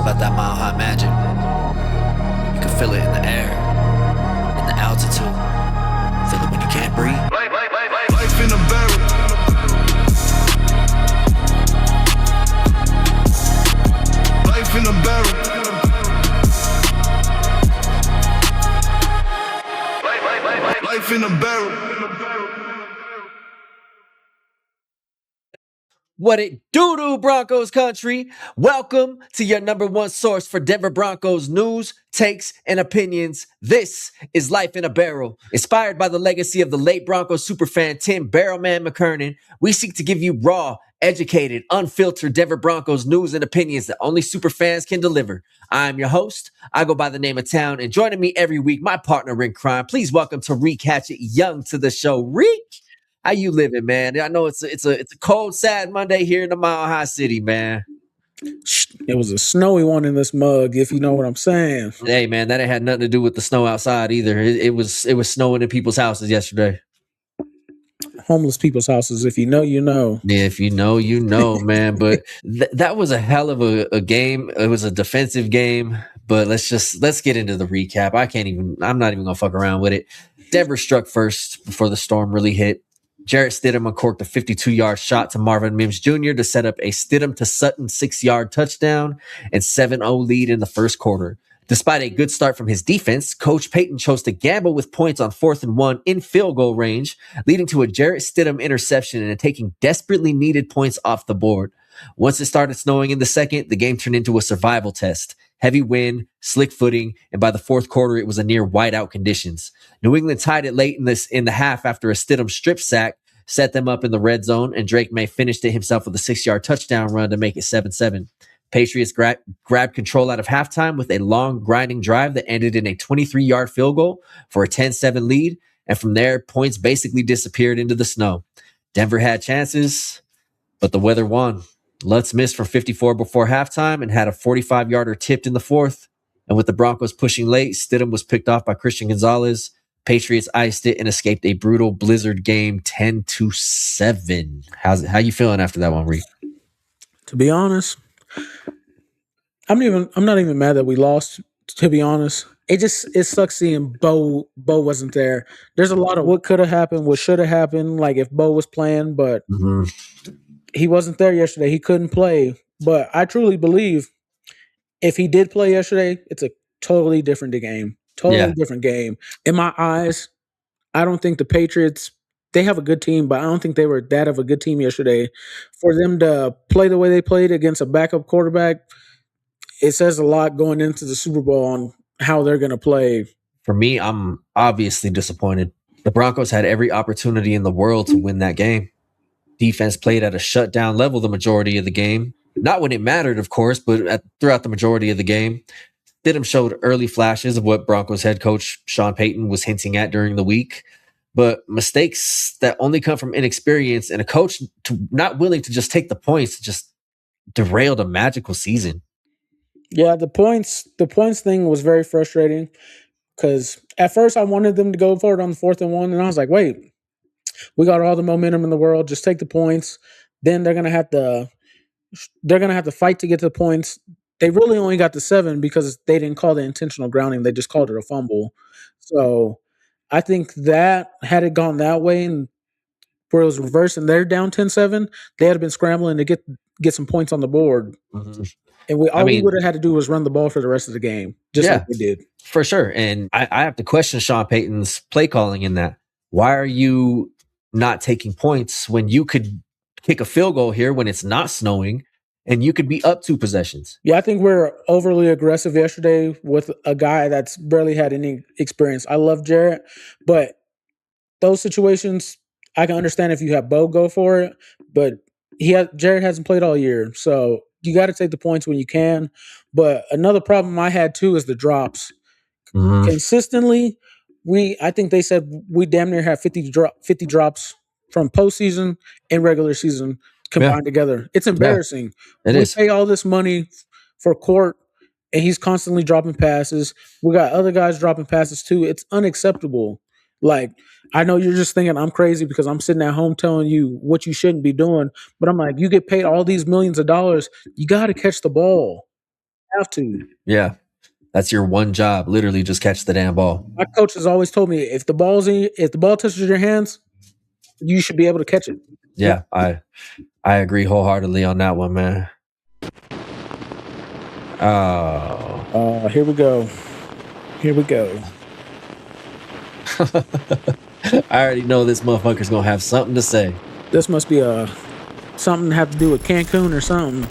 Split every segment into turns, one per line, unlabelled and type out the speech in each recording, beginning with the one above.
about that mile high magic. You can feel it in the air, in the altitude. Feel it when you can't breathe.
Life in a barrel. Life in a barrel. Life in a barrel.
What it do, Broncos country? Welcome to your number one source for Denver Broncos news, takes, and opinions. This is Life in a Barrel. Inspired by the legacy of the late Broncos superfan Tim Barrelman McKernan, we seek to give you raw, educated, unfiltered Denver Broncos news and opinions that only superfans can deliver. I'm your host. I go by the name of Town, and joining me every week, my partner in crime. Please welcome Tariq Hatchet Young to the show. Reek! How you living, man? I know it's a cold, sad Monday here in the Mile High City, man.
It was a snowy one in this mug, if you know what I'm saying.
Hey, man, that ain't had nothing to do with the snow outside either. It was snowing in people's houses yesterday.
Homeless people's houses. If you know, you know.
Yeah, if you know, you know, man. But that was a hell of a game. It was a defensive game. But let's get into the recap. I'm not even gonna fuck around with it. Denver struck first before the storm really hit. Jarrett Stidham uncorked a 52-yard shot to Marvin Mims Jr. to set up a Stidham to Sutton 6-yard touchdown and 7-0 lead in the first quarter. Despite a good start from his defense, Coach Payton chose to gamble with points on 4th and 1 in field goal range, leading to a Jarrett Stidham interception and taking desperately needed points off the board. Once it started snowing in the second, the game turned into a survival test. Heavy wind, slick footing, and by the fourth quarter, it was a near whiteout conditions. New England tied it late in the half after a Stidham strip sack set them up in the red zone, and Drake May finished it himself with a 6-yard touchdown run to make it 7-7. Patriots grabbed control out of halftime with a long, grinding drive that ended in a 23-yard field goal for a 10-7 lead, and from there, points basically disappeared into the snow. Denver had chances, but the weather won. Lutz missed from 54 before halftime and had a 45-yarder tipped in the fourth. And with the Broncos pushing late, Stidham was picked off by Christian Gonzalez. Patriots iced it and escaped a brutal blizzard game 10-7. How you feeling after that one, Reed?
To be honest, I'm not even mad that we lost, to be honest. It sucks seeing Bo wasn't there. There's a lot of what could have happened, what should have happened, like if Bo was playing, but he wasn't there yesterday. He couldn't play. But I truly believe if he did play yesterday, it's a totally different game. Different game. In my eyes, I don't think the Patriots, they have a good team, but I don't think they were that of a good team yesterday. For them to play the way they played against a backup quarterback, it says a lot going into the Super Bowl on how they're going to play.
For me, I'm obviously disappointed. The Broncos had every opportunity in the world to win that game. Defense played at a shutdown level the majority of the game. Not when it mattered, of course, but throughout the majority of the game. Stidham showed early flashes of what Broncos head coach Sean Payton was hinting at during the week. But mistakes that only come from inexperience and a coach not willing to just take the points just derailed a magical season.
Yeah, the points thing was very frustrating because at first I wanted them to go for it on the 4th and 1, and I was like, wait, we got all the momentum in the world. Just take the points. Then they're gonna have to fight to get to the points. They really only got the 7 because they didn't call the intentional grounding. They just called it a fumble. So I think that had it gone that way and where it was reversed and they're down 10-7, they had been scrambling to get some points on the board. Mm-hmm. And we would have had to do was run the ball for the rest of the game, just like we did.
For sure. And I have to question Sean Payton's play calling in that. Why are you not taking points when you could kick a field goal here when it's not snowing and you could be up 2 possessions?
Yeah, I think we're overly aggressive yesterday with a guy that's barely had any experience. I love Jarrett, but those situations, I can understand if you have Bo go for it, but Jarrett hasn't played all year, so you got to take the points when you can. But another problem I had too is the drops. Mm-hmm. Consistently, I think they said we damn near have 50 drops from postseason and regular season combined together. It's embarrassing.
Yeah, we
pay all this money for Court, and he's constantly dropping passes. We got other guys dropping passes too. It's unacceptable. Like, I know you're just thinking I'm crazy because I'm sitting at home telling you what you shouldn't be doing, but I'm like, you get paid all these millions of dollars, you got to catch the ball. have to.
Yeah. That's your one job. Literally just catch the damn ball.
My coach has always told me if the ball touches your hands, you should be able to catch it.
Yeah, I agree wholeheartedly on that one, man. Oh.
Here we go. Here we go.
I already know this motherfucker's gonna have something to say.
This must be something to have to do with Cancun or something.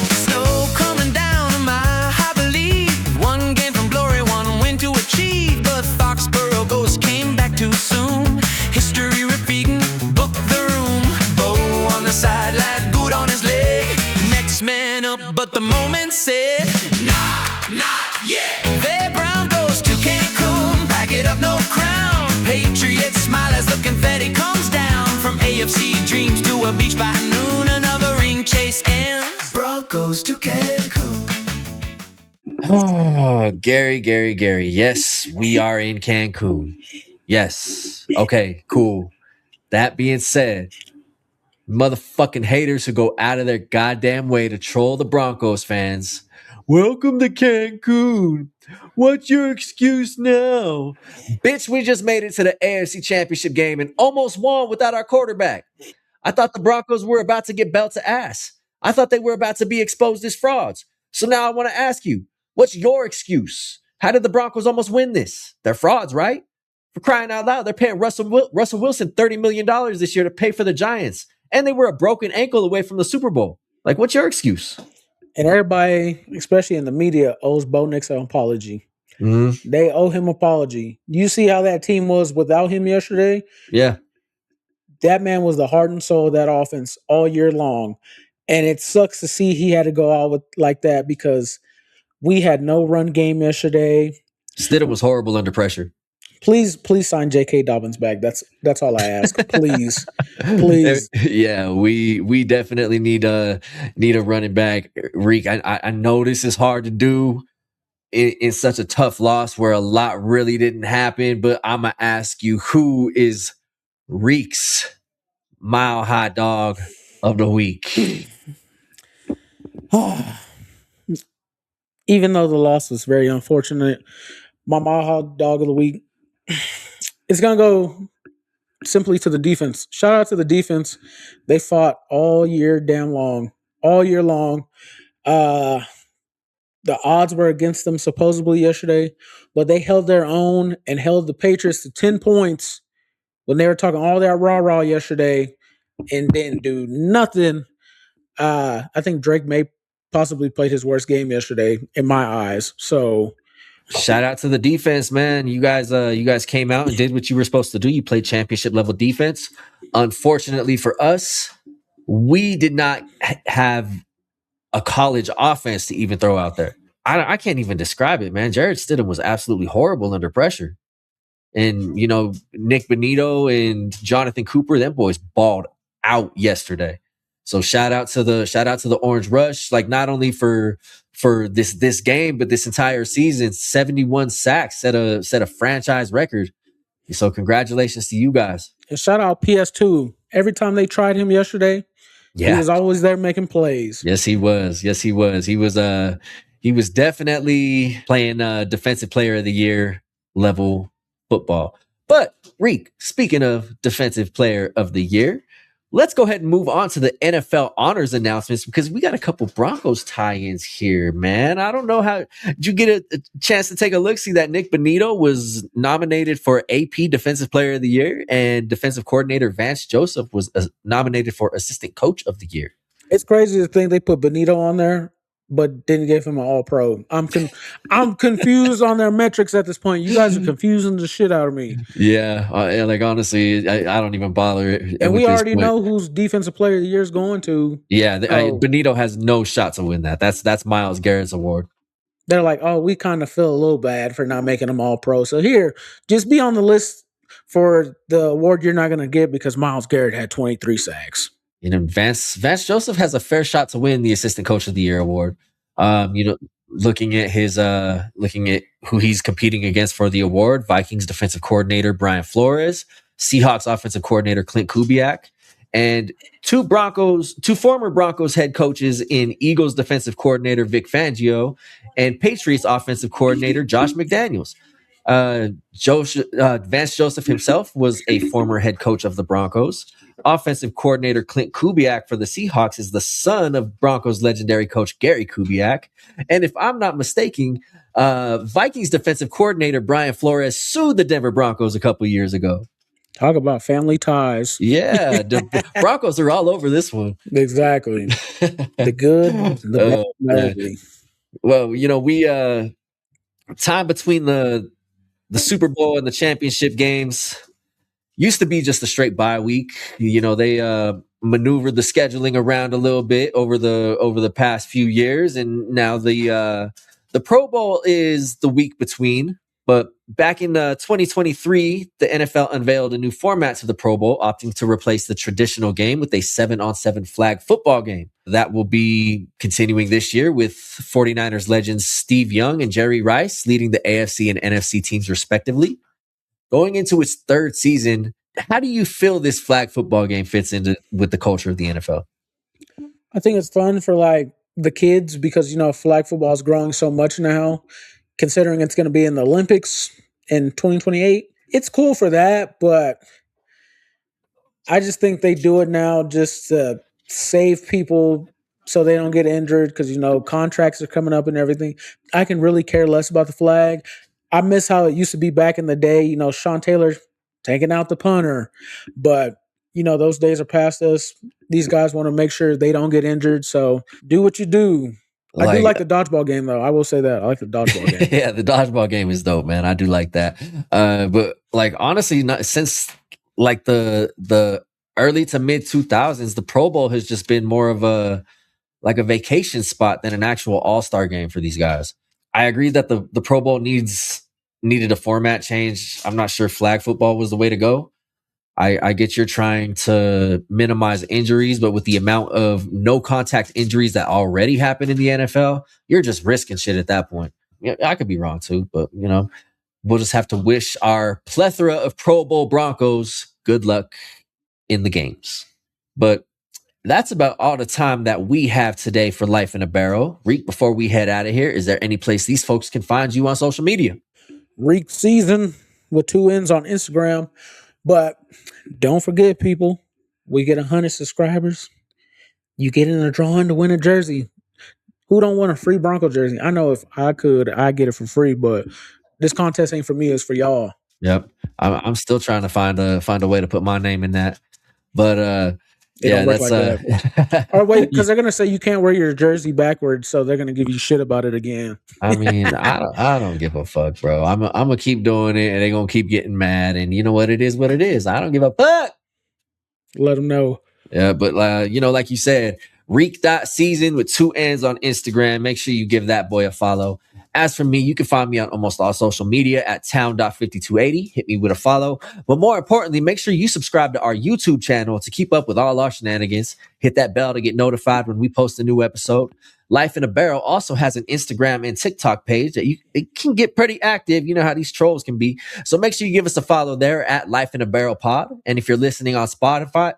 Snow coming down on my I believe. One game from glory, one win to achieve. But Foxborough ghost came back too soon. History repeating, book the room. Bo on the sideline, good on his leg. Next man up, but the moment said, nah, not yet. The Broncos to Cancun, pack it up, no crown. Patriots smile as the confetti comes down. From AFC dreams to a beach by noon, another ring chase ends. Broncos to Cancun.
Oh, Gary. Yes, we are in Cancun. Yes. Okay, cool. That being said, motherfucking haters who go out of their goddamn way to troll the Broncos fans. Welcome to Cancun. What's your excuse now? Bitch, we just made it to the AFC Championship game and almost won without our quarterback. I thought the Broncos were about to get belt to ass. I thought they were about to be exposed as frauds. So now I want to ask you, what's your excuse? How did the Broncos almost win this? They're frauds, right? For crying out loud, they're paying Russell Wilson $30 million this year to pay for the Giants. And they were a broken ankle away from the Super Bowl. Like, what's your excuse?
And everybody, especially in the media, owes Bo Nix an apology.
Mm-hmm.
They owe him apology. You see how that team was without him yesterday?
Yeah.
That man was the heart and soul of that offense all year long. And it sucks to see he had to go out with like that because we had no run game yesterday.
Stidham was horrible under pressure.
Please sign J.K. Dobbins back. That's all I ask. Please.
Yeah, we definitely need a running back. Reek, I know this is hard to do in such a tough loss where a lot really didn't happen, but I'm gonna ask you, who is Reek's Mile High Dog of the week?
Even though the loss was very unfortunate, my Mile High Dog of the week, it's going to go simply to the defense. Shout out to the defense. They fought all year long. The odds were against them supposedly yesterday, but they held their own and held the Patriots to 10 points when they were talking all that rah-rah yesterday and didn't do nothing. I think Drake may possibly played his worst game yesterday in my eyes. So
shout out to the defense, man. You guys came out and did what you were supposed to do. You played championship level defense. Unfortunately for us, we did not have a college offense to even throw out there. I can't even describe it, man. Jared Stidham was absolutely horrible under pressure. And, Nick Bonito and Jonathan Cooper, them boys balled out yesterday. So shout out to the Orange Rush, like not only for this game, but this entire season. 71 sacks, set a franchise record. So congratulations to you guys.
And shout out PS2. Every time they tried him yesterday, he was always there making plays.
Yes, he was. He was definitely playing defensive player of the year level football. But Reek, speaking of defensive player of the year, let's go ahead and move on to the NFL honors announcements because we got a couple Broncos tie-ins here, man. I don't know how did you get a chance to take a look, see that Nick Bonito was nominated for AP Defensive Player of the Year and defensive coordinator Vance Joseph was nominated for Assistant Coach of the Year.
It's crazy to think they put Bonito on there, but didn't give him an All-Pro. I'm confused on their metrics at this point. You guys are confusing the shit out of me.
Yeah, like honestly, I don't even bother.
And we already know who's Defensive Player of the Year is going to.
Yeah, Bonito has no shot to win that. That's Myles Garrett's award.
They're like, oh, we kind of feel a little bad for not making him All-Pro. So here, just be on the list for the award you're not going to get because Myles Garrett had 23 sacks.
Vance Joseph has a fair shot to win the Assistant Coach of the Year award. Looking at who he's competing against for the award, Vikings defensive coordinator Brian Flores, Seahawks offensive coordinator Clint Kubiak, and two former Broncos head coaches in Eagles defensive coordinator Vic Fangio and Patriots offensive coordinator Josh McDaniels. Vance Joseph himself was a former head coach of the Broncos. Offensive coordinator Clint Kubiak for the Seahawks is the son of Broncos legendary coach Gary Kubiak. And if I'm not mistaken, Vikings defensive coordinator Brian Flores sued the Denver Broncos a couple years ago.
Talk about family ties.
Yeah, the Broncos are all over this one.
Exactly. The good, the bad, the ugly.
Well, we time between the Super Bowl and the championship games used to be just a straight bye week. They maneuvered the scheduling around a little bit over the past few years, and now the Pro Bowl is the week between. But back in 2023, the NFL unveiled a new format to the Pro Bowl, opting to replace the traditional game with a 7-on-7 flag football game. That will be continuing this year with 49ers legends Steve Young and Jerry Rice leading the AFC and NFC teams respectively. Going into its third season, how do you feel this flag football game fits into with the culture of the NFL?
I think it's fun for the kids because flag football is growing so much now. Considering it's going to be in the Olympics in 2028, it's cool for that, but I just think they do it now just to save people so they don't get injured because, contracts are coming up and everything. I can really care less about the flag. I miss how it used to be back in the day, Sean Taylor taking out the punter, but those days are past us. These guys want to make sure they don't get injured, so do what you do. I do like the dodgeball game, though. I will say that. I like the dodgeball game.
Yeah, the dodgeball game is dope, man. I do like that. But honestly, since the early to mid 2000s, the Pro Bowl has just been more of a vacation spot than an actual all-star game for these guys. I agree that the Pro Bowl needed a format change. I'm not sure flag football was the way to go. I get you're trying to minimize injuries, but with the amount of no contact injuries that already happen in the NFL, you're just risking shit at that point. Yeah, I could be wrong too, but we'll just have to wish our plethora of Pro Bowl Broncos good luck in the games. But that's about all the time that we have today for Life in a Barrel. Reek, before we head out of here, is there any place these folks can find you on social media?
Reek Season with 2 N's on Instagram. But don't forget, people, we get 100 subscribers. You get in a drawing to win a jersey. Who don't want a free Bronco jersey? I know if I could, I'd get it for free, but this contest ain't for me, it's for y'all.
Yep. I'm still trying to find a way to put my name in that. But
yeah, that's that. Or wait, because they're gonna say you can't wear your jersey backwards, so they're gonna give you shit about it again.
I mean, I don't give a fuck, bro. I'm gonna keep doing it, and they're gonna keep getting mad. And you know what? It is what it is. I don't give a fuck.
Let them know.
Yeah, but like you said, Reek.season with 2 N's on Instagram. Make sure you give that boy a follow. As for me, you can find me on almost all social media at town.5280. Hit me with a follow. But more importantly, make sure you subscribe to our YouTube channel to keep up with all our shenanigans. Hit that bell to get notified when we post a new episode. Life in a Barrel also has an Instagram and TikTok page that it can get pretty active. You know how these trolls can be. So make sure you give us a follow there at Life in a Barrel Pod. And if you're listening on Spotify,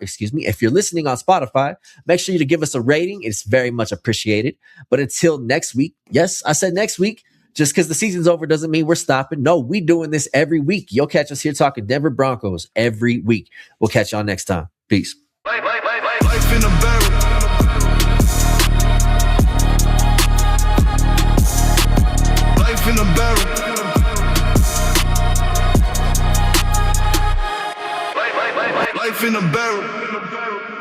make sure you to give us a rating. It's very much appreciated. But until next week, yes, I said next week, just because the season's over doesn't mean we're stopping. No, we doing this every week. You'll catch us here talking Denver Broncos every week. We'll catch y'all next time. Peace.
Life in a barrel. Life in a barrel. Life in a barrel.